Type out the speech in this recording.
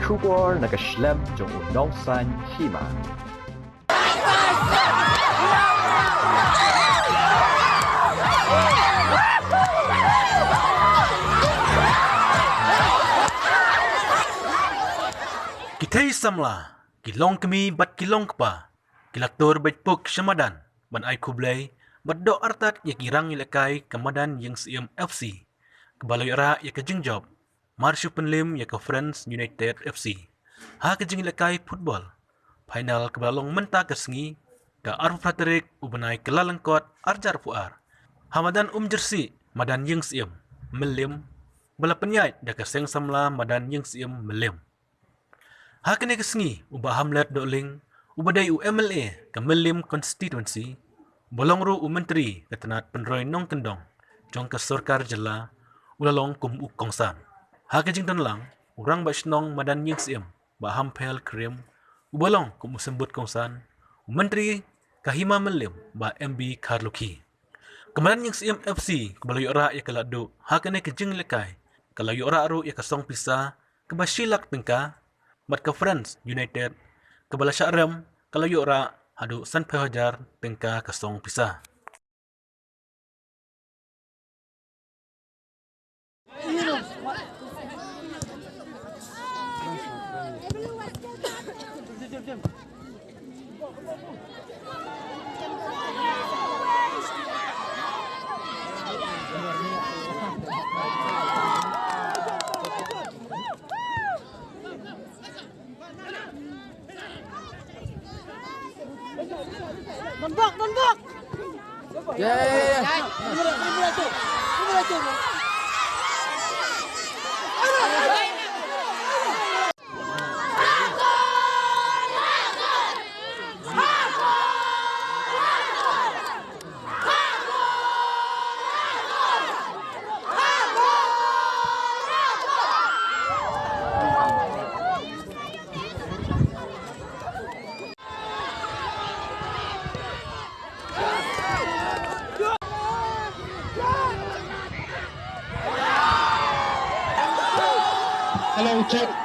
出国那个 slam 中午农山戏码。Kita samla, kilong kami bat kilong kpa, kilaktor bat puk syamadan, ban ay kublay, bat do artat ya kirang ilakay kamadan yang siem FC, kebaloy ara ya kajing job, marsyu penlim ya ke Friends United FC, ha kajing ilakay football, final kebalong menta kesengi, ka Arf Frederick ubanay kelalangkot arjar puar, hamadan jersey madan yang siem, melim, bala penyait da kaseng samla madan yang siem melim. Hakane kesengi ubah hamlet doling ubadai UMLA ke Melim constituency bolong ru menteri ketenat penroy nong kendong jong ke sorkar jela ulalong kum kongsan hakajing tanlang urang basnong madan yang siem ba hampel krim ubalong kum sembut kongsan menteri kahima Melim ba MB Karluki kemadan yang siem FC kebalayu ora ya keladu hakane kejing lekai kalayu ora ru ya kasong pisa kebasilak tengka mat ke Friends United kebala syarem kalau yura hadu san pehajar tengka kasong pisah. Nombok. Ya. Mula tu. Hello, check.